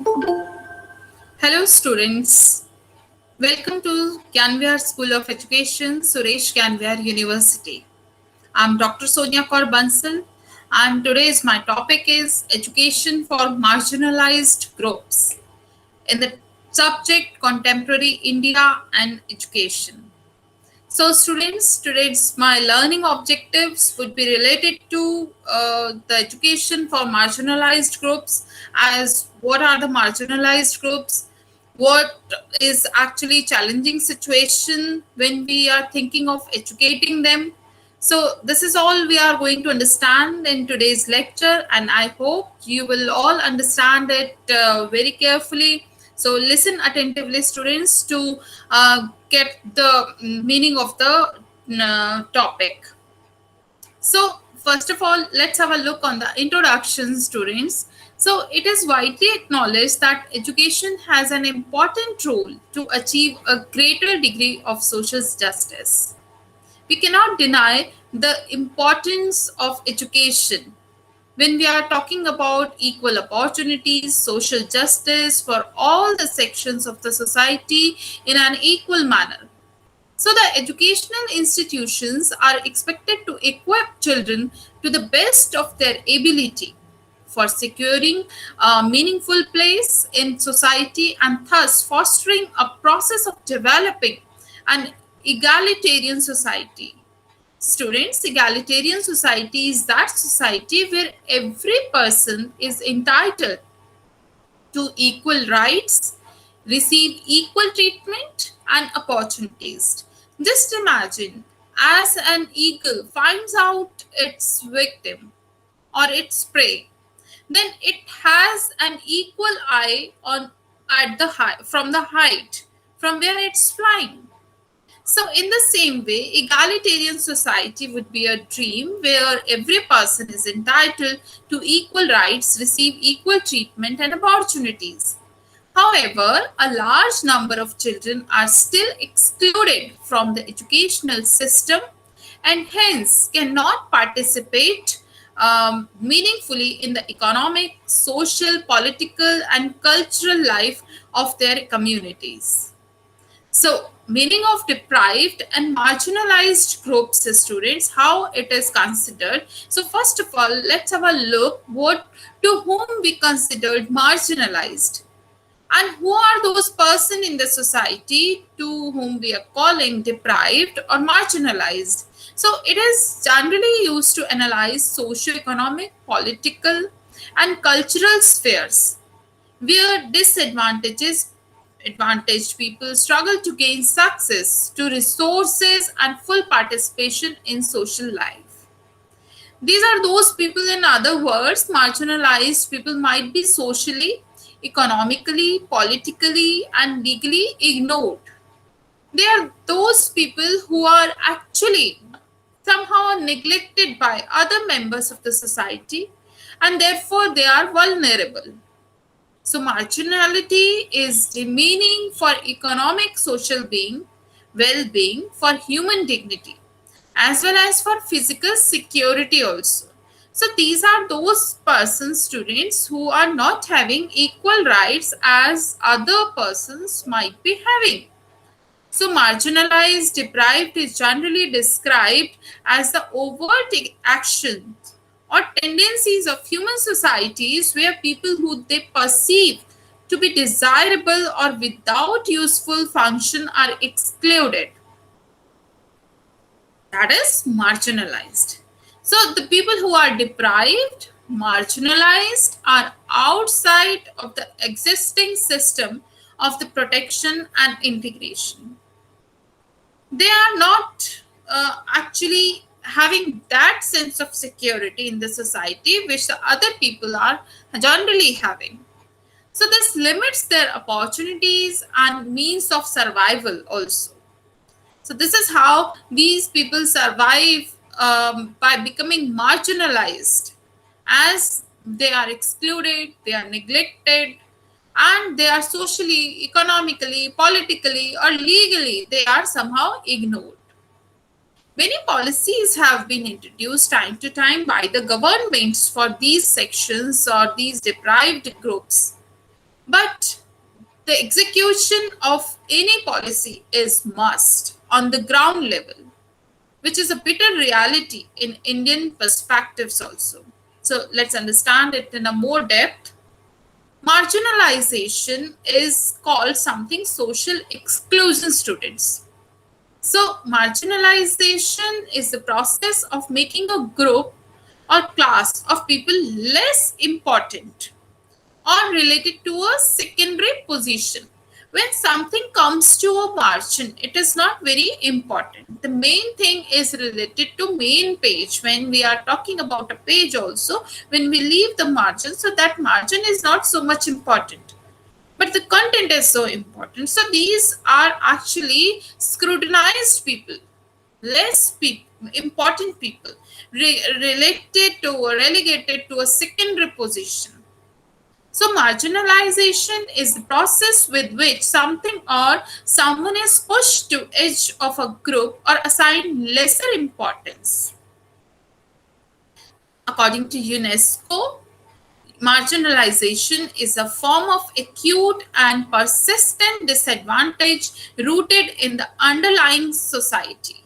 Hello students, welcome to Canviar School of Education, Suresh Canviar University. I'm Dr. Sonia Kaur Bansal and today's my topic is Education for Marginalized Groups in the subject Contemporary India and Education. So students, today's my learning objectives would be related to the education for marginalized groups as what are the marginalized groups, what is actually challenging situation when we are thinking of educating them. So this is all we are going to understand in today's lecture and I hope you will all understand it very carefully. So listen attentively students to get the meaning of the topic. So first of all, let's have a look on the introduction, students. So it is widely acknowledged that education has an important role to achieve a greater degree of social justice. We cannot deny the importance of education when we are talking about equal opportunities, social justice for all the sections of the society in an equal manner. So, the educational institutions are expected to equip children to the best of their ability for securing a meaningful place in society and thus fostering a process of developing an egalitarian society. Students, egalitarian society is that society where every person is entitled to equal rights, receive equal treatment and opportunities. Just imagine as an eagle finds out its victim or its prey, then it has an equal eye on at the high, from the height from where it's flying. So, in the same way, egalitarian society would be a dream where every person is entitled to equal rights, receive equal treatment and opportunities. However, a large number of children are still excluded from the educational system and hence cannot participate meaningfully in the economic, social, political, and cultural life of their communities. So, meaning of deprived and marginalized groups students, how it is considered. So, first of all, let's have a look what to whom we considered marginalized and who are those persons in the society to whom we are calling deprived or marginalized. So, it is generally used to analyze socio-economic, political, and cultural spheres where disadvantages advantaged people struggle to gain success to resources and full participation in social life. These are those people, in other words, marginalized people might be socially, economically, politically, and legally ignored. They are those people who are actually somehow neglected by other members of the society and therefore they are vulnerable. So, marginality is the meaning for economic, social being, well being, for human dignity, as well as for physical security also. So, these are those persons, students, who are not having equal rights as other persons might be having. So, marginalized, deprived is generally described as the overt actions or tendencies of human societies where people who they perceive to be desirable or without useful function are excluded. That is marginalized. So, the people who are deprived, marginalized, are outside of the existing system of the protection and integration. They are not actually having that sense of security in the society which the other people are generally having. So this limits their opportunities and means of survival also. So this is how these people survive by becoming marginalized as they are excluded, they are neglected, and they are socially, economically, politically, or legally, they are somehow ignored. Many policies have been introduced time to time by the governments for these sections or these deprived groups. But the execution of any policy is must on the ground level, which is a bitter reality in Indian perspectives also. So let's understand it in a more depth. Marginalization is called something social exclusion, students. So marginalization is the process of making a group or class of people less important or related to a secondary position. When something comes to a margin, it is not very important. The main thing is related to main page. When we are talking about a page also, when we leave the margin, so that margin is not so much important. But the content is so important. So these are actually scrutinized people, less people, important people, related to or relegated to a secondary position. So marginalization is the process with which something or someone is pushed to edge of a group or assigned lesser importance. According to UNESCO, marginalization is a form of acute and persistent disadvantage rooted in the underlying society.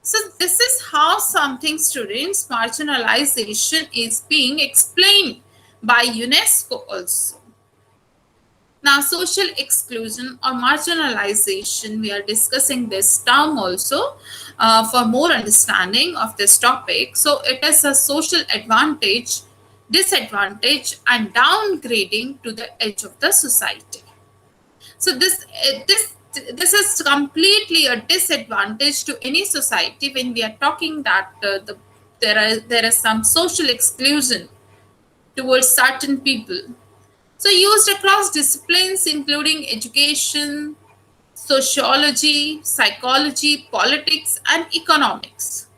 So this is how something, students, marginalization is being explained by UNESCO also. Now, social exclusion or marginalization, we are discussing this term also for more understanding of this topic. So, it is a social advantage, disadvantage, and downgrading to the edge of the society. So, this is completely a disadvantage to any society when we are talking that there is some social exclusion towards certain people. So used across disciplines including education, sociology, psychology, politics, and economics.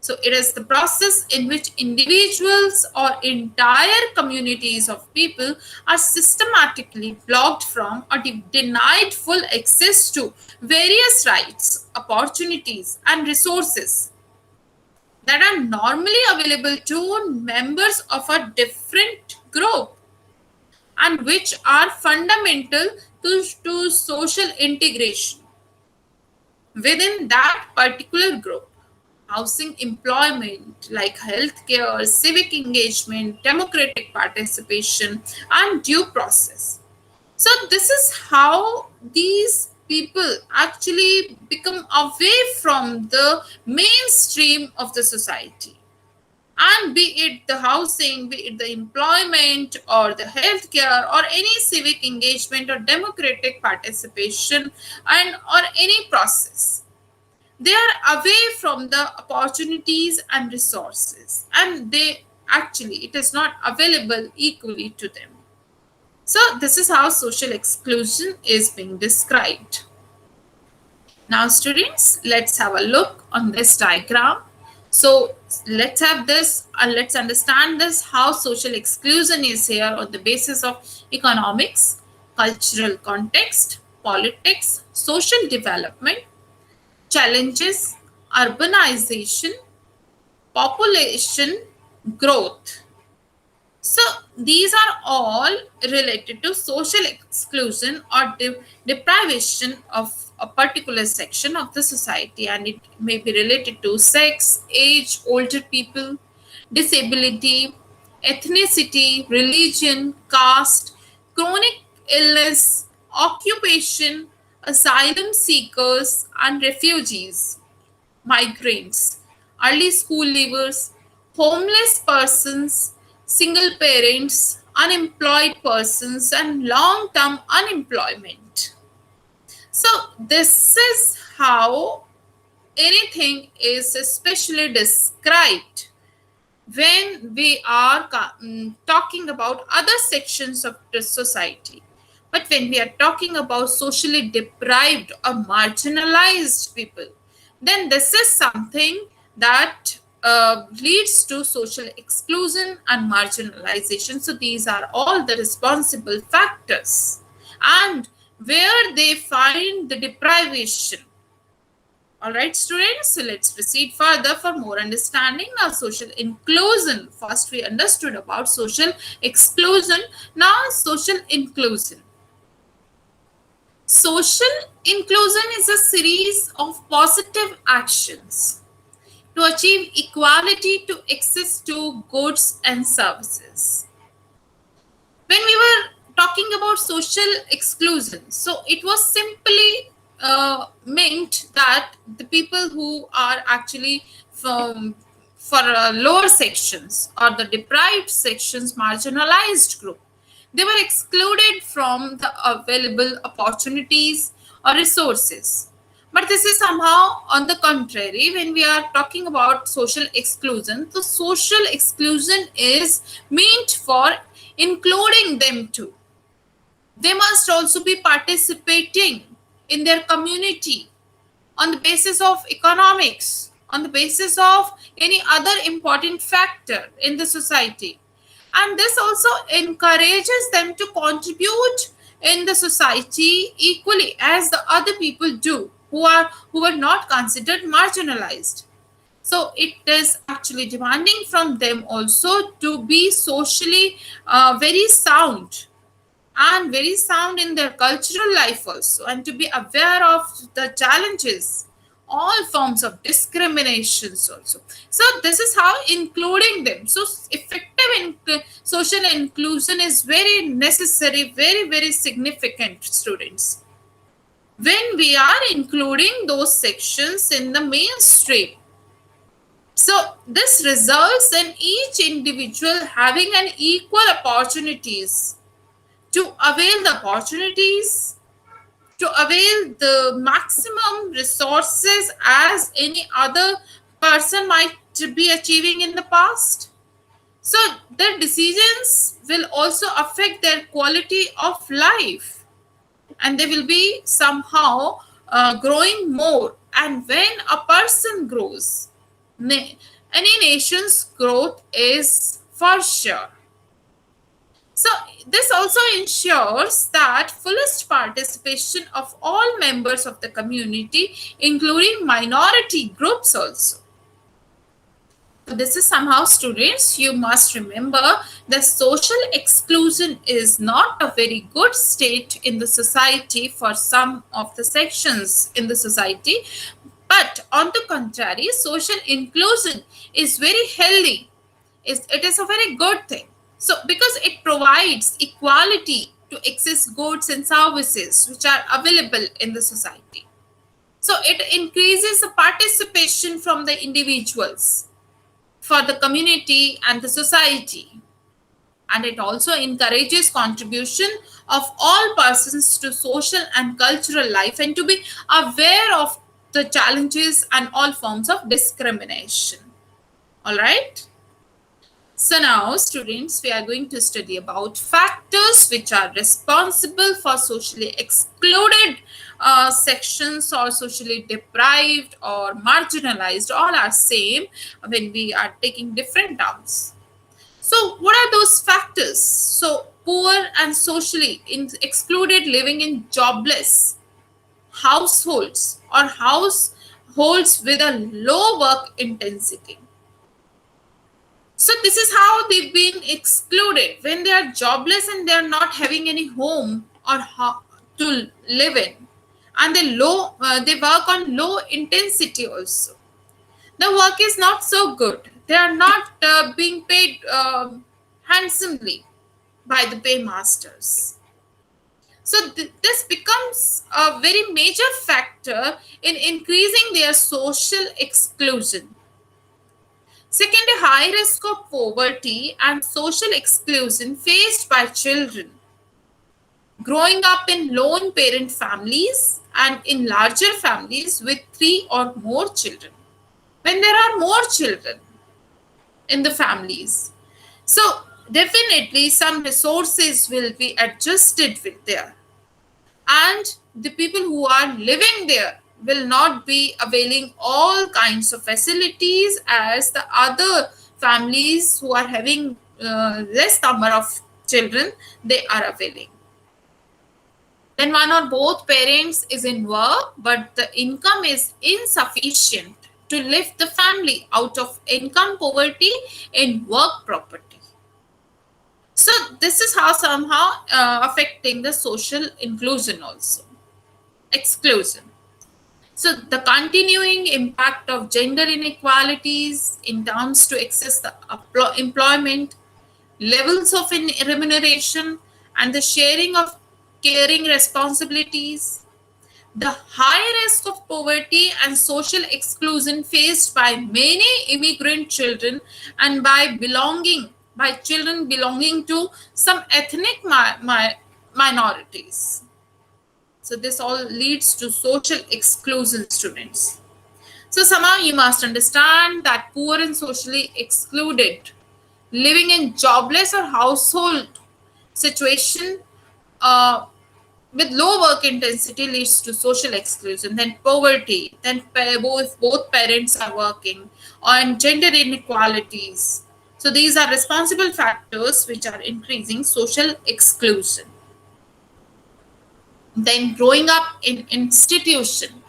So it is the process in which individuals or entire communities of people are systematically blocked from or denied full access to various rights, opportunities, and resources that are normally available to members of a different group and which are fundamental to social integration within that particular group. Housing, employment like healthcare, civic engagement, democratic participation, and due process. So, this is how these people actually become away from the mainstream of the society, and be it the housing, be it the employment or the healthcare or any civic engagement or democratic participation and or any process, they are away from the opportunities and resources, and they actually it is not available equally to them. So this is how social exclusion is being described. Now, students, let's have a look on this diagram. So let's have this and let's understand this how social exclusion is here on the basis of economics, cultural context, politics, social development, challenges, urbanization, population growth. So these are all related to social exclusion or deprivation of a particular section of the society, and it may be related to sex, age, older people, disability, ethnicity, religion, caste, chronic illness, occupation, asylum seekers and refugees, migrants, early school leavers, homeless persons, single parents, unemployed persons, and long term unemployment. So, this is how anything is especially described when we are talking about other sections of the society. But when we are talking about socially deprived or marginalized people, then this is something that leads to social exclusion and marginalization. So these are all the responsible factors. And where they find the deprivation, All right, students, so let's proceed further for more understanding. Now, social inclusion. First, we understood about social exclusion. Now, social inclusion. Social inclusion is a series of positive actions to achieve equality to access to goods and services. When we were talking about social exclusion, so it was simply meant that the people who are actually from for lower sections or the deprived sections, marginalized group, they were excluded from the available opportunities or resources. But this is somehow on the contrary. When we are talking about social exclusion, the social exclusion is meant for including them too. They must also be participating in their community on the basis of economics, on the basis of any other important factor in the society. And this also encourages them to contribute in the society equally as the other people do who are not considered marginalized. So it is actually demanding from them also to be socially very sound and very sound in their cultural life also, and to be aware of the challenges, all forms of discriminations also. So this is how including them. So effective social inclusion is very necessary, very, very significant, students. When we are including those sections in the mainstream, so this results in each individual having an equal opportunities to avail the opportunities, to avail the maximum resources as any other person might be achieving in the past. So their decisions will also affect their quality of life, and they will be somehow growing more. And when a person grows, any nation's growth is for sure. So this also ensures that fullest participation of all members of the community, including minority groups also. So this is somehow, students, you must remember that social exclusion is not a very good state in the society for some of the sections in the society. But on the contrary, social inclusion is very healthy. It is a very good thing. So, because it provides equality to access goods and services which are available in the society. So, it increases the participation from the individuals for the community and the society. And it also encourages contribution of all persons to social and cultural life, and to be aware of the challenges and all forms of discrimination. All right. So now, students, we are going to study about factors which are responsible for socially excluded sections or socially deprived or marginalized. All are same when we are taking different terms. So what are those factors? So poor and socially excluded living in jobless households or households with a low work intensity. So this is how they've been excluded when they are jobless and they are not having any home or to live in, and they work on low intensity also. The work is not so good. They are not being paid handsomely by the paymasters. So this becomes a very major factor in increasing their social exclusion. Second, a high risk of poverty and social exclusion faced by children growing up in lone parent families and in larger families with three or more children. When there are more children in the families, so definitely some resources will be adjusted with there, and the people who are living there will not be availing all kinds of facilities as the other families who are having, less number of children, they are availing. Then one or both parents is in work, but the income is insufficient to lift the family out of income poverty in work property. So this is how somehow affecting the social inclusion also. Exclusion. So the continuing impact of gender inequalities in terms to access the employment, levels of remuneration, and the sharing of caring responsibilities, the high risk of poverty and social exclusion faced by many immigrant children and by children belonging to some ethnic minorities. So this all leads to social exclusion students. So somehow you must understand that poor and socially excluded living in jobless or household situation uh, with low work intensity leads to social exclusion, then poverty, then both parents are working, and gender inequalities. So these are responsible factors which are increasing social exclusion. Then growing up in institution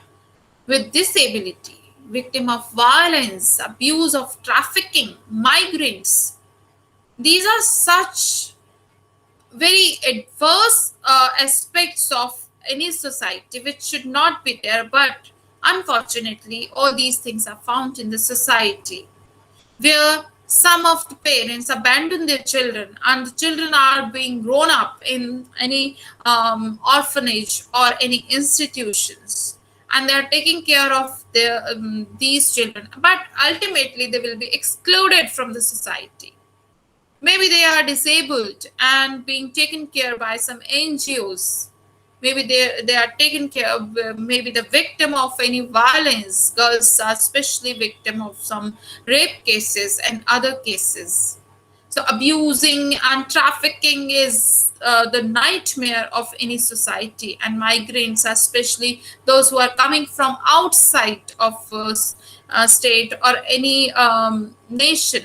with disability, victim of violence, abuse of trafficking, migrants. These are such very adverse aspects of any society which should not be there, but unfortunately all these things are found in the society where some of the parents abandon their children and the children are being grown up in any orphanage or any institutions, and they are taking care of these children, but ultimately they will be excluded from the society. Maybe they are disabled and being taken care by some NGOs. Maybe they are taken care of, maybe the victim of any violence. Girls are especially victim of some rape cases and other cases. So abusing and trafficking is the nightmare of any society, and migrants, especially those who are coming from outside of state or any nation,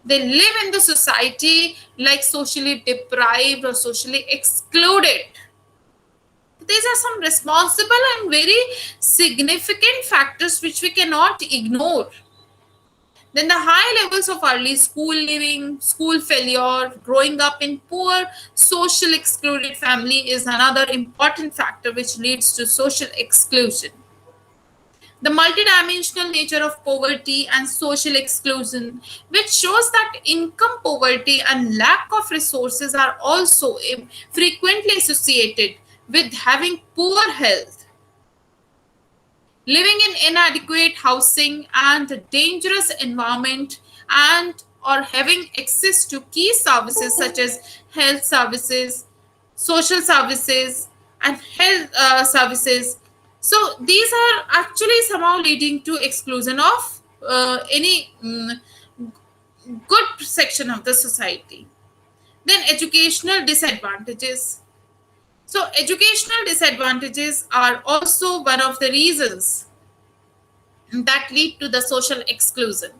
they live in the society like socially deprived or socially excluded. These are some responsible and very significant factors which we cannot ignore. Then the high levels of early school living, school failure, growing up in poor, social excluded family is another important factor which leads to social exclusion. The multidimensional nature of poverty and social exclusion, which shows that income poverty and lack of resources are also frequently associated with having poor health, living in inadequate housing and a dangerous environment, and or having access to key services such as health services, social services, and health services. So these are actually somehow leading to exclusion of any good section of the society. Then educational disadvantages. So educational disadvantages are also one of the reasons that lead to the social exclusion.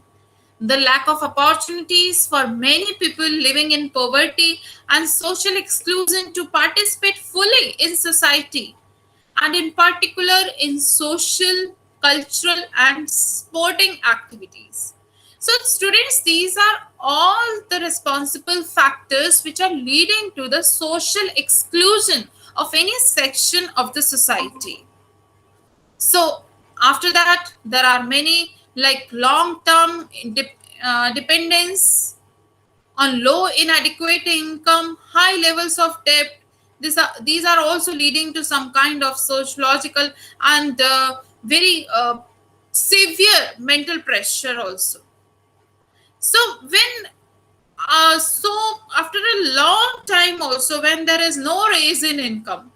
The lack of opportunities for many people living in poverty and social exclusion to participate fully in society, and in particular in social, cultural, and sporting activities. So, students, these are all the responsible factors which are leading to the social exclusion of any section of the society. So after that, there are many like long-term dependence on low inadequate income, high levels of debt. These are also leading to some kind of sociological and very severe mental pressure also. So when so after a long time also, when there is no raise in income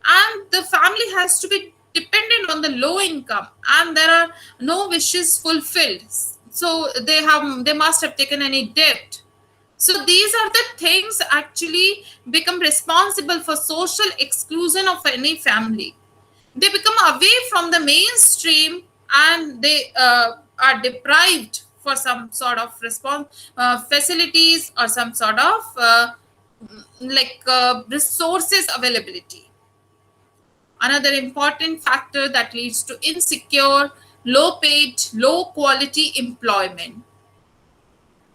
and the family has to be dependent on the low income and there are no wishes fulfilled, so they must have taken any debt. So these are the things actually become responsible for social exclusion of any family. They become away from the mainstream and they are deprived for some sort of response facilities or some sort of resources availability. Another important factor that leads to insecure, low paid, low quality employment.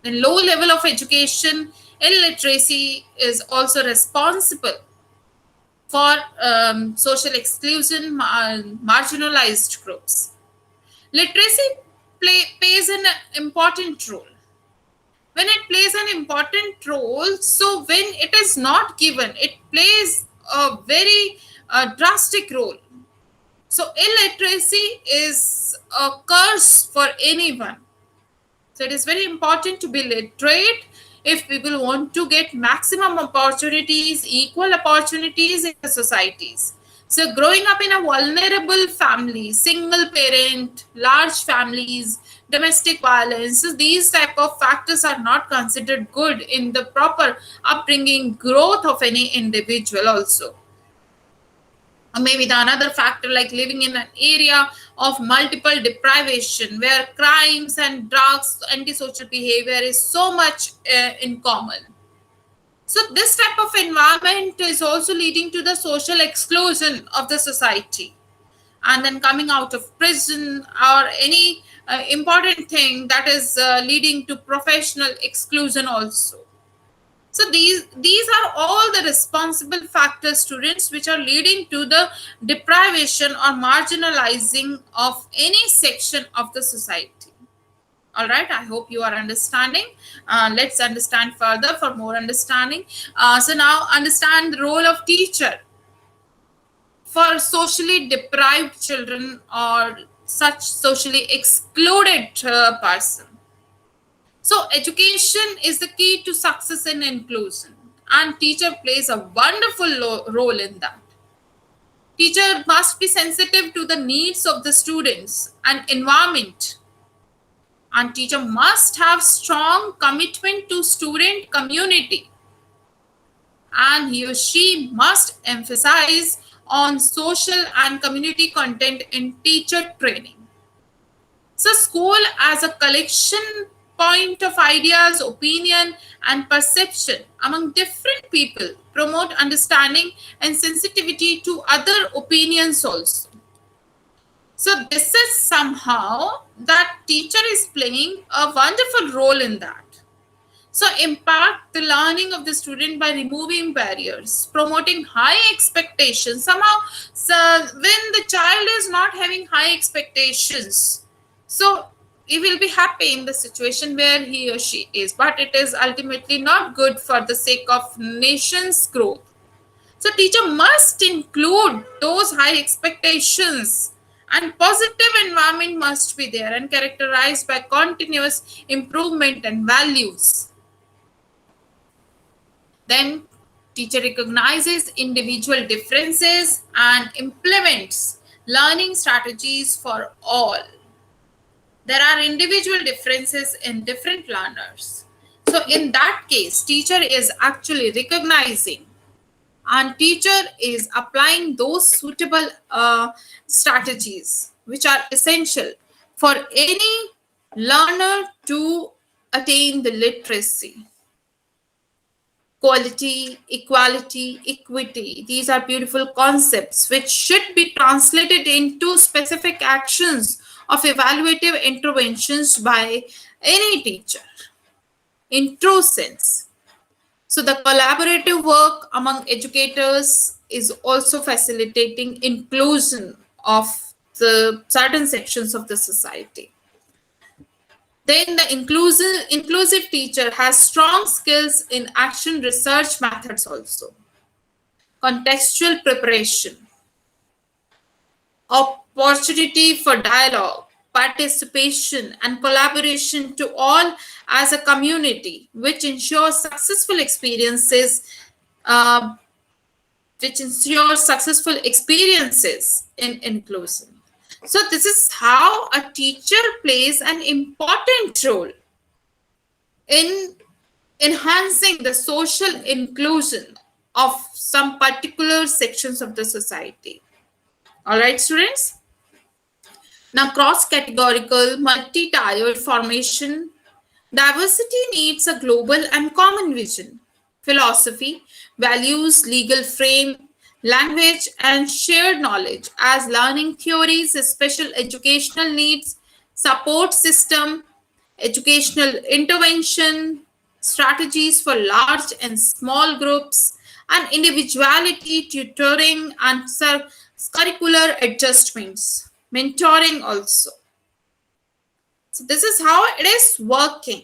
Then low level of education, illiteracy is also responsible for social exclusion, marginalized groups. Literacy plays an important role. When it plays an important role, so when it is not given, it plays a very drastic role. So illiteracy is a curse for anyone. So it is very important to be literate if people want to get maximum opportunities, equal opportunities in the societies. So growing up in a vulnerable family, single parent, large families, domestic violence, so these type of factors are not considered good in the proper upbringing growth of any individual also. Or maybe the another factor like living in an area of multiple deprivation where crimes and drugs, antisocial behavior is so much in common. So this type of environment is also leading to the social exclusion of the society. And then coming out of prison or any important thing that is leading to professional exclusion also. So these are all the responsible factors, students, which are leading to the deprivation or marginalizing of any section of the society. All right, I hope you are understanding. Let's understand further for more understanding. So now understand the role of teacher for socially deprived children or such socially excluded person. So education is the key to success and inclusion, and teacher plays a wonderful role in that. Teacher must be sensitive to the needs of the students and environment, and teacher must have strong commitment to student community, and he or she must emphasize on social and community content in teacher training. So school as a collection point of ideas, opinion, and perception among different people promote understanding and sensitivity to other opinions also. So this is somehow that teacher is playing a wonderful role in that. So impact the learning of the student by removing barriers, promoting high expectations. Somehow, so when the child is not having high expectations, so he will be happy in the situation where he or she is, but it is ultimately not good for the sake of nation's growth. So teacher must include those high expectations, and positive environment must be there and characterized by continuous improvement and values. Then teacher recognizes individual differences and implements learning strategies for all. There are individual differences in different learners. So in that case, teacher is actually recognizing and teacher is applying those suitable strategies which are essential for any learner to attain the literacy. Quality, equality, equity. These are beautiful concepts which should be translated into specific actions of evaluative interventions by any teacher in true sense. So the collaborative work among educators is also facilitating inclusion of the certain sections of the society. Then the inclusive teacher has strong skills in action research methods also. Contextual preparation, opportunity for dialogue, participation, and collaboration to all as a community, which ensures successful experiences, uh, in inclusion. So this is how a teacher plays an important role in enhancing the social inclusion of some particular sections of the society. All right, students. Now, cross-categorical, multi-tiered formation, diversity needs a global and common vision, philosophy, values, legal frame, language, and shared knowledge as learning theories, special educational needs, support system, educational intervention, strategies for large and small groups, and individuality, tutoring, and curricular adjustments, mentoring also. So, this is how it is working.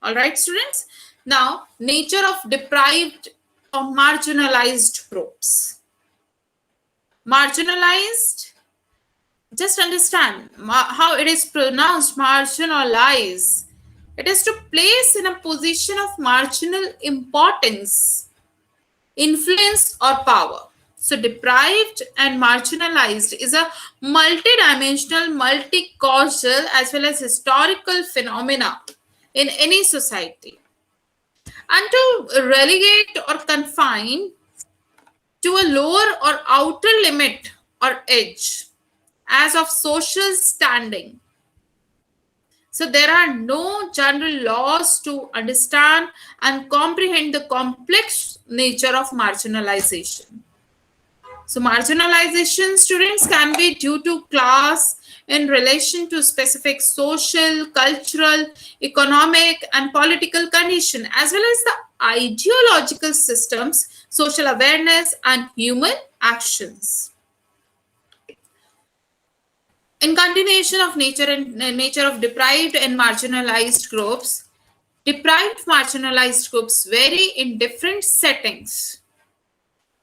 All right, students. Now, nature of deprived or marginalized groups. Marginalized, just understand how it is pronounced marginalized. It is to place in a position of marginal importance, influence, or power. So, deprived and marginalized is a multidimensional, multi-causal, as well as historical phenomena in any society. And to relegate or confine to a lower or outer limit or edge as of social standing. So there are no general laws to understand and comprehend the complex nature of marginalization. So marginalization, students, can be due to class in relation to specific social, cultural, economic, and political condition, as well as the ideological systems, social awareness, and human actions. In continuation of nature of deprived and marginalized groups, deprived marginalized groups vary in different settings.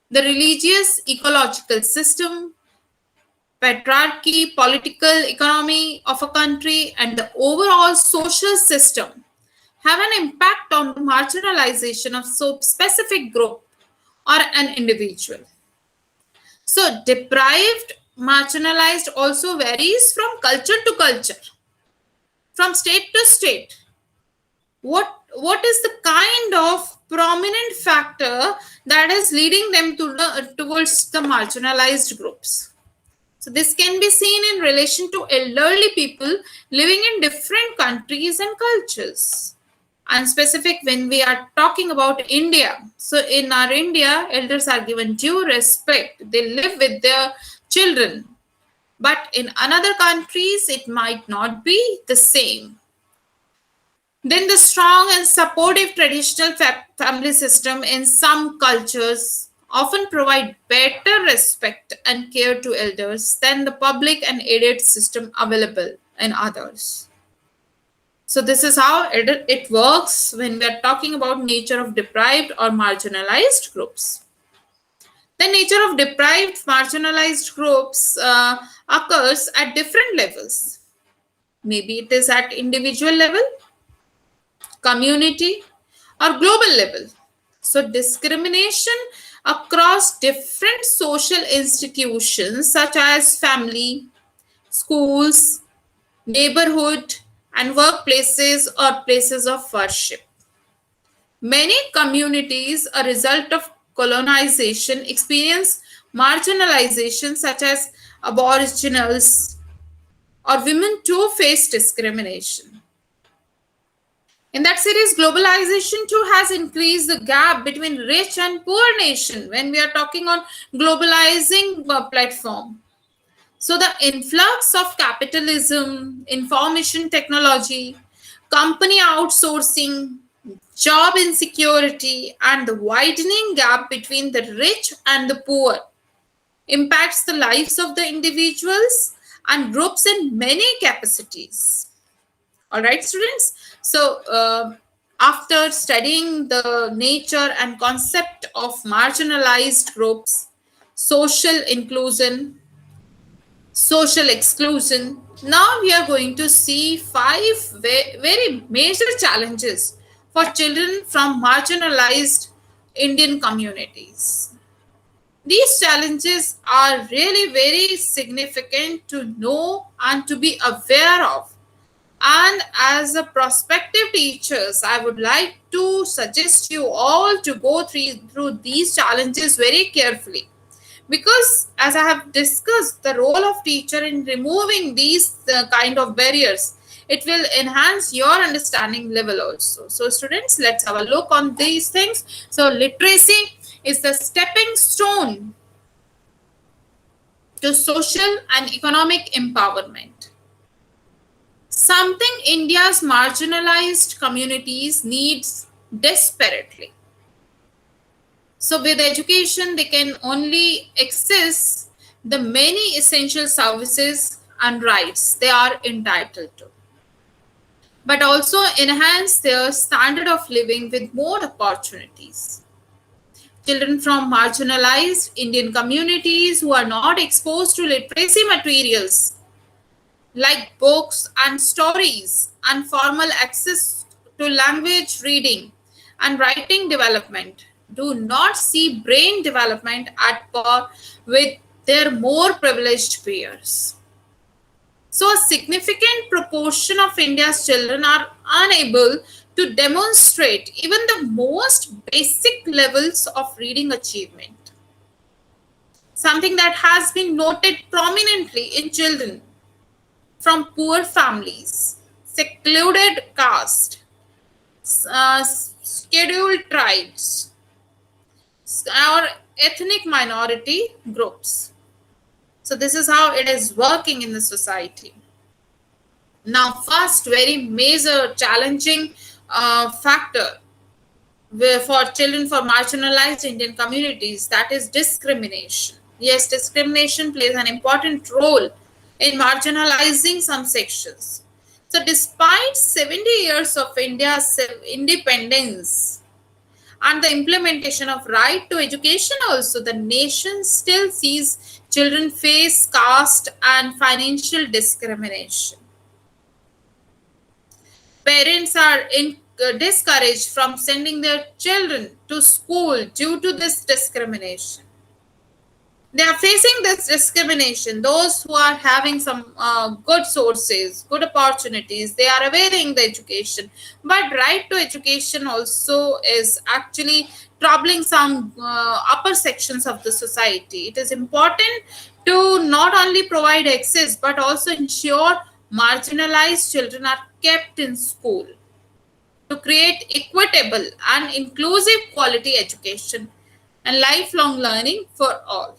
The religious ecological system, patriarchy, political economy of a country, and the overall social system have an impact on the marginalization of so specific group or an individual. So deprived, marginalized also varies from culture to culture, from state to state. What is the kind of prominent factor that is leading them towards the marginalized groups? So this can be seen in relation to elderly people living in different countries and cultures. And specific when we are talking about India. So in our India, elders are given due respect. They live with their children. But in other countries, it might not be the same. Then the strong and supportive traditional family system in some cultures often provide better respect and care to elders than the public and aided system available in others. So this is how it works when we are talking about nature of deprived or marginalized groups. The nature of deprived marginalized groups occurs at different levels. Maybe it is at individual level, community, or global level. So discrimination across different social institutions such as family, schools, neighborhood, and workplaces or places of worship. Many communities, a result of colonization, experience marginalization, such as aboriginals or women too face discrimination. In that series, globalization too has increased the gap between rich and poor nation when we are talking on globalizing platform. So the influx of capitalism, information technology, company outsourcing, job insecurity, and the widening gap between the rich and the poor impacts the lives of the individuals and groups in many capacities. All right, students. So, after studying the nature and concept of marginalized groups, social inclusion, social exclusion, now we are going to see five very major challenges for children from marginalized Indian communities. These challenges are really very significant to know and to be aware of. And as a prospective teachers, I would like to suggest you all to go through these challenges very carefully. Because as I have discussed, the role of teacher in removing these kind of barriers It will enhance your understanding level also. So students, let's have a look on these things. So literacy is the stepping stone to social and economic empowerment. Something India's marginalized communities needs desperately. So with education, they can only access the many essential services and rights they are entitled to, but also enhance their standard of living with more opportunities. Children from marginalized Indian communities who are not exposed to literacy materials like books and stories and formal access to language reading and writing development do not see brain development at par with their more privileged peers. So, a significant proportion of India's children are unable to demonstrate even the most basic levels of reading achievement, something that has been noted prominently in children from poor families, secluded caste, scheduled tribes, or ethnic minority groups. So, this is how it is working in the society. Now, first, very major challenging factor for children for marginalized Indian communities, that is discrimination. Yes, discrimination plays an important role in marginalizing some sections. So, despite 70 years of India's independence and the implementation of right to education, also the nation still sees children face caste and financial discrimination. Parents are discouraged from sending their children to school due to this discrimination. They are facing this discrimination. Those who are having some good sources, good opportunities, they are availing the education. But right to education also is actually troubling some upper sections of the society. It is important to not only provide access but also ensure marginalized children are kept in school to create equitable and inclusive quality education and lifelong learning for all.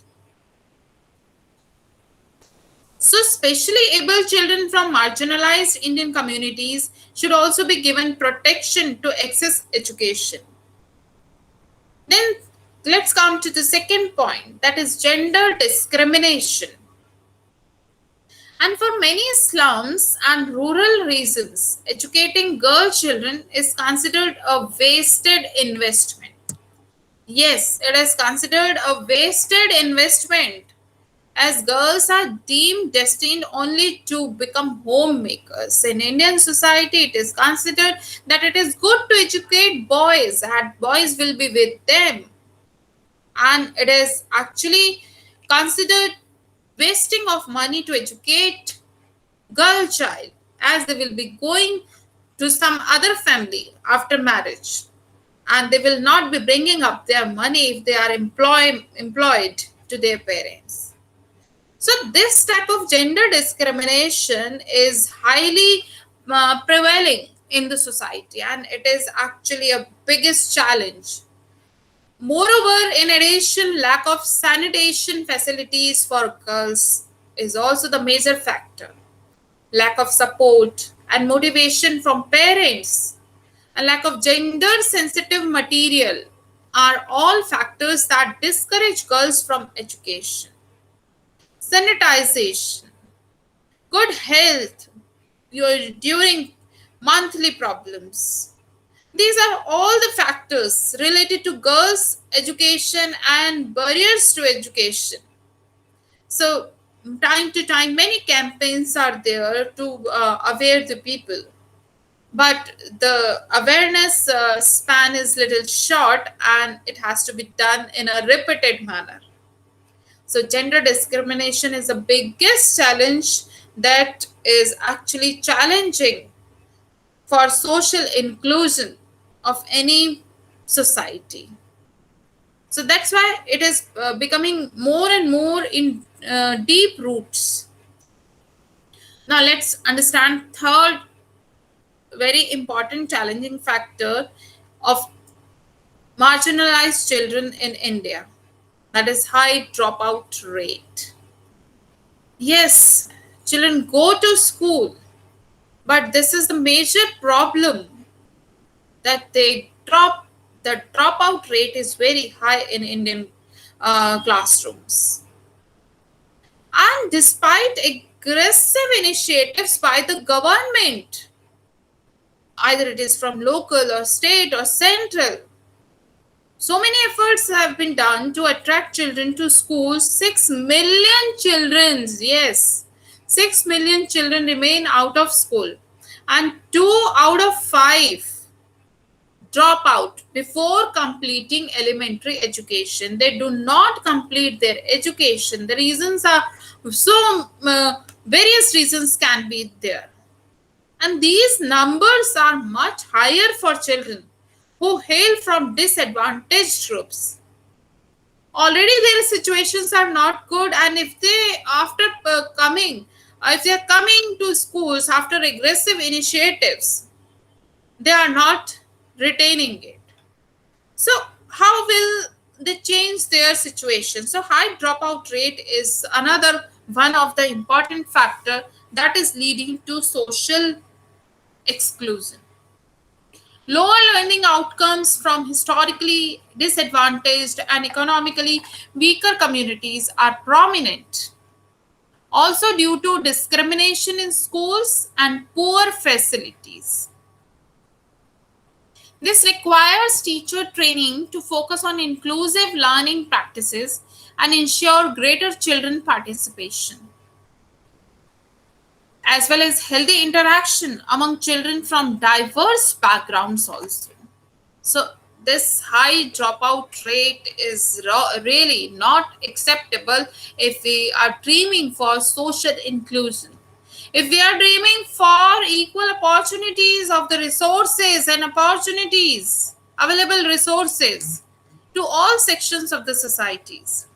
So, specially able children from marginalized Indian communities should also be given protection to access education. Then, let's come to the second point, that is gender discrimination. And for many slums and rural regions, educating girl children is considered a wasted investment. Yes, it is considered a wasted investment as girls are deemed destined only to become homemakers. In Indian society, it is considered that it is good to educate boys, and boys will be with them. And it is actually considered wasting of money to educate girl child, as they will be going to some other family after marriage, and they will not be bringing up their money if they are employed to their parents. So this type of gender discrimination is highly prevailing in the society, and it is actually a biggest challenge. Moreover, in addition, lack of sanitation facilities for girls is also the major factor. Lack of support and motivation from parents, and lack of gender sensitive material are all factors that discourage girls from education. Sanitization, good health during monthly problems. These are all the factors related to girls' education and barriers to education. So, time to time, many campaigns are there to aware the people, but the awareness span is little short, and it has to be done in a repeated manner. So, gender discrimination is the biggest challenge that is actually challenging for social inclusion of any society. So, that's why it is becoming more and more in deep roots. Now, let's understand third very important challenging factor of marginalized children in India, that is high dropout rate. Yes, children go to school, but this is the major problem that the dropout rate is very high in Indian classrooms. And despite aggressive initiatives by the government, either it is from local or state or central, so many efforts have been done to attract children to schools. 6 million children, yes, 6 million children remain out of school, and 2 out of 5 drop out before completing elementary education. They do not complete their education. The reasons are so various reasons can be there. And these numbers are much higher for children who hail from disadvantaged groups. Already their situations are not good, and if they after coming if they are coming to schools after aggressive initiatives, they are not retaining it. So how will they change their situation? So high dropout rate is another one of the important factor that is leading to social exclusion. Lower learning outcomes from historically disadvantaged and economically weaker communities are prominent. Also, due to discrimination in schools and poor facilities. This requires teacher training to focus on inclusive learning practices and ensure greater children participation, as well as healthy interaction among children from diverse backgrounds also. So this high dropout rate is really not acceptable if we are dreaming for social inclusion. If we are dreaming for equal opportunities of the resources and opportunities, available resources to all sections of the societies.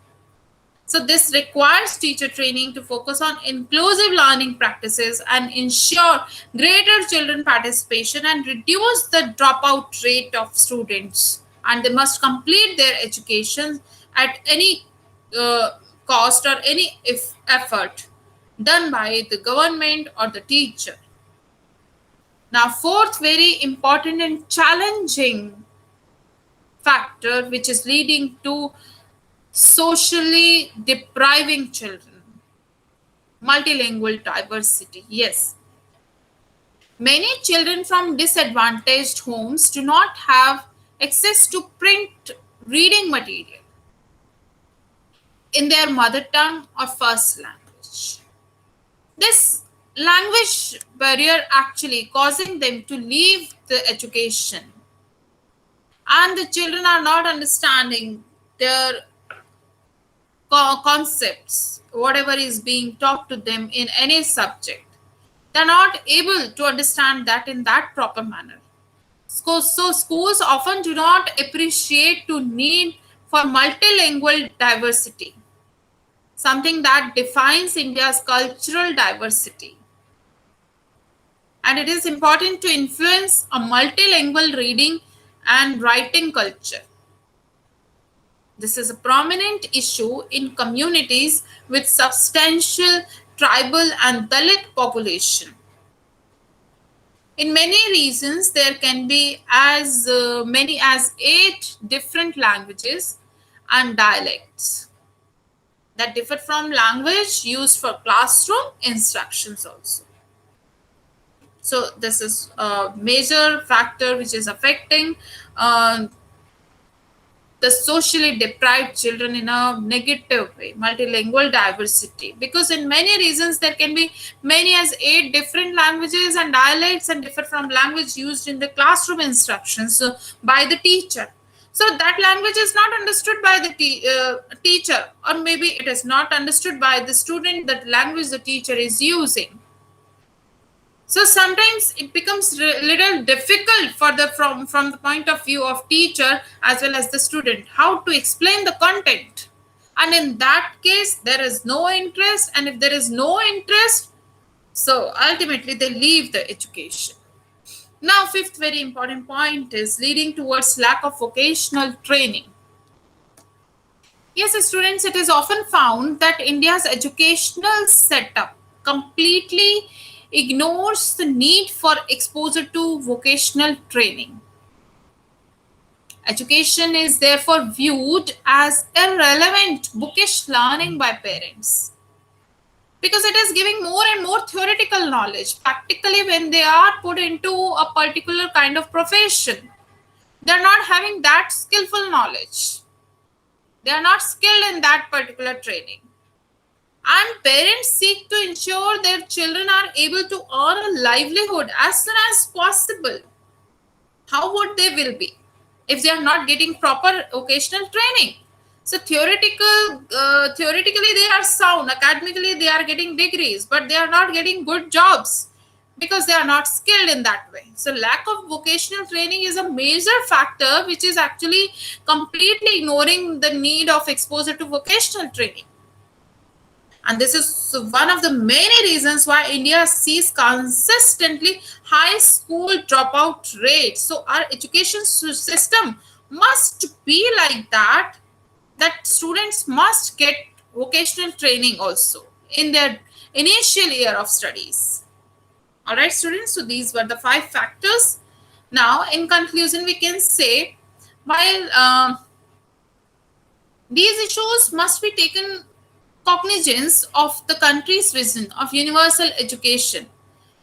So this requires teacher training to focus on inclusive learning practices and ensure greater children participation and reduce the dropout rate of students. And they must complete their education at any cost or any effort done by the government or the teacher. Now, fourth very important and challenging factor which is leading to socially depriving children, multilingual diversity. Yes, many children from disadvantaged homes do not have access to print reading material in their mother tongue or first language. This language barrier actually causing them to leave the education, and the children are not understanding their concepts, whatever is being taught to them in any subject. They're not able to understand that in that proper manner. So schools often do not appreciate to need for multilingual diversity, something that defines India's cultural diversity. And it is important to influence a multilingual reading and writing culture. This is a prominent issue in communities with substantial tribal and Dalit population. In many regions, there can be as many as 8 different languages and dialects that differ from language used for classroom instructions also. So this is a major factor which is affecting the socially deprived children in a negative way, multilingual diversity, because in many regions there can be many as 8 different languages and dialects and differ from language used in the classroom instructions by the teacher. So that language is not understood by the teacher, or maybe it is not understood by the student, that language the teacher is using. So sometimes it becomes little difficult for the from the point of view of teacher as well as the student how to explain the content. And in that case, there is no interest, and if there is no interest, so ultimately they leave the education. Now, fifth very important point is leading towards lack of vocational training. Yes, students, it is often found that India's educational setup completely ignores the need for exposure to vocational training. Education is therefore viewed as irrelevant bookish learning by parents because it is giving more and more theoretical knowledge. Practically, when they are put into a particular kind of profession, they are not having that skillful knowledge. They are not skilled in that particular training. And parents seek to ensure their children are able to earn a livelihood as soon as possible. How would they will be if they are not getting proper vocational training? So theoretically they are sound, academically they are getting degrees, but they are not getting good jobs because they are not skilled in that way. So lack of vocational training is a major factor which is actually completely ignoring the need of exposure to vocational training. And this is one of the many reasons why India sees consistently high school dropout rates. So our education system must be like that, that students must get vocational training also in their initial year of studies. All right, students, so these were the 5 factors. Now, in conclusion, we can say, while these issues must be taken cognizance of the country's vision of universal education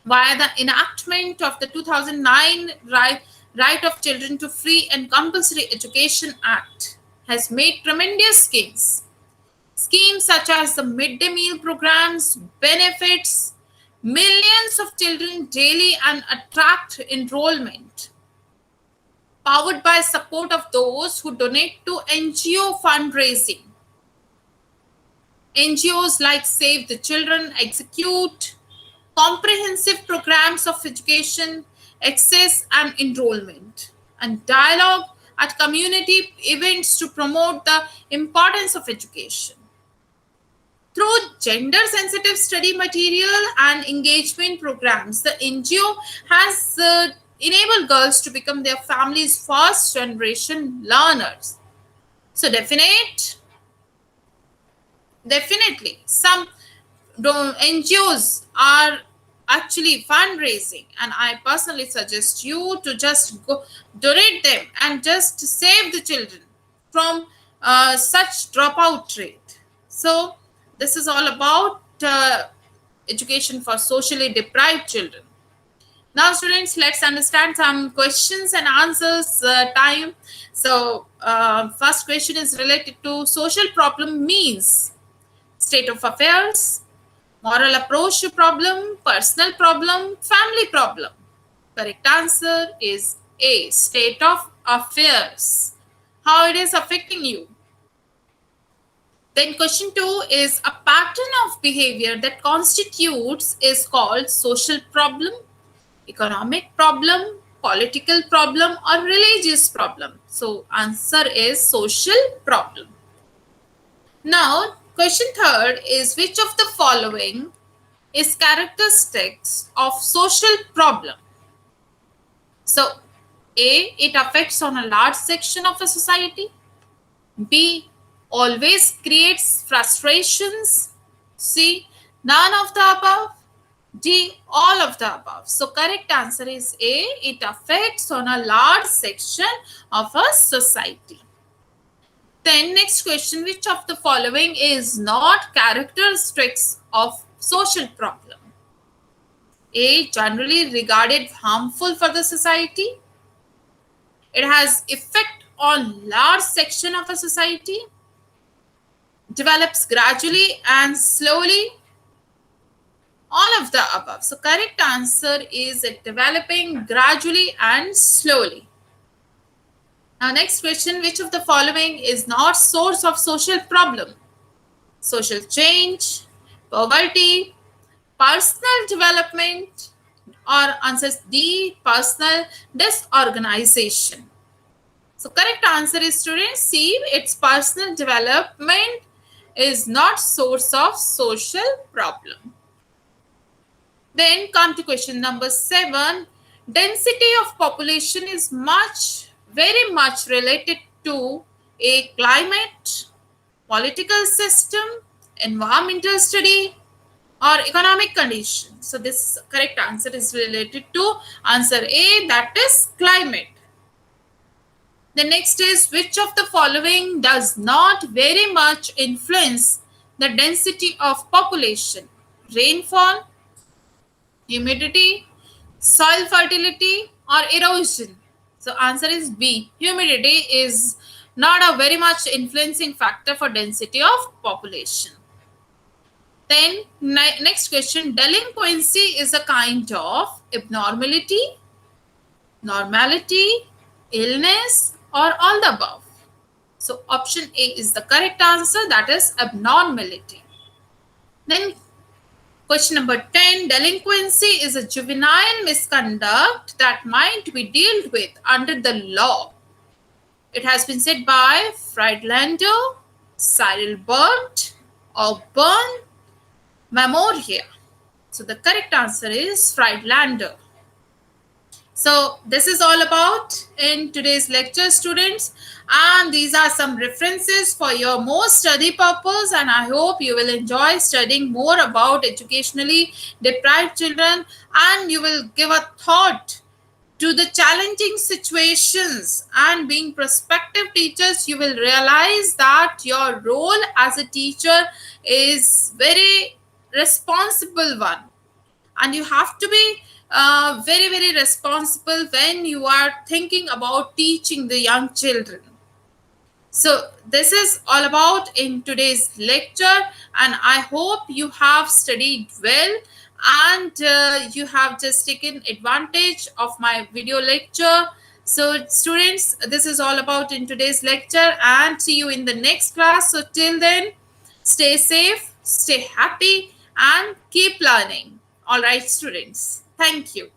via the enactment of the 2009 Right of Children to Free and Compulsory Education Act has made tremendous gains. Schemes such as the midday meal programs benefits millions of children daily and attract enrollment. Powered by support of those who donate to NGO fundraising. NGOs like Save the Children execute comprehensive programs of education, access and enrollment, and dialogue at community events to promote the importance of education. Through gender-sensitive study material and engagement programs, the NGO has enabled girls to become their family's first generation learners. So definitely some NGOs are actually fundraising, and I personally suggest you to just go donate them and just save the children from such dropout rate. So this is all about education for socially deprived children. Now, students, let's understand some questions and answers time. So first question is related to social problem means state of affairs, moral approach to problem, personal problem, family problem. Correct answer is A, state of affairs. How it is affecting you. Then question 2 is a pattern of behavior that constitutes is called social problem, economic problem, political problem or religious problem. So answer is social problem. Now, question 3 is which of the following is characteristics of social problem? So, A, it affects on a large section of a society. B, always creates frustrations. C, none of the above. D, all of the above. So, correct answer is A, it affects on a large section of a society. Then next question, which of the following is not characteristics of social problem? A, generally regarded harmful for the society. It has effect on large section of a society. Develops gradually and slowly. All of the above. So correct answer is developing gradually and slowly. Now next question, which of the following is not source of social problem? Social change, poverty, personal development, or answers D, personal disorganization. So correct answer is, students, C, its personal development is not source of social problem. Then come to question number 7. Density of population is very much related to a climate, political system, environmental study, or economic condition. So this correct answer is related to answer A, that is climate. The next is, which of the following does not very much influence the density of population? Rainfall, humidity, soil fertility, or erosion? So answer is B. Humidity is not a very much influencing factor for density of population. Then next question, delinquency is a kind of abnormality, normality, illness, or all the above. So option A is the correct answer, that is abnormality. Then question number 10, delinquency is a juvenile misconduct that might be dealt with under the law. It has been said by Friedlander, Cyril Burt, Ogburn, Memoria. So the correct answer is Friedlander. So this is all about in today's lecture, students, and these are some references for your more study purpose, and I hope you will enjoy studying more about educationally deprived children, and you will give a thought to the challenging situations, and being prospective teachers you will realize that your role as a teacher is very responsible one, and you have to be very responsible when you are thinking about teaching the young children. So this is all about in today's lecture, and I hope you have studied well, and you have just taken advantage of my video lecture. So students, this is all about in today's lecture, and see you in the next class. So till then, stay safe, stay happy, and keep learning. All right, students. Thank you.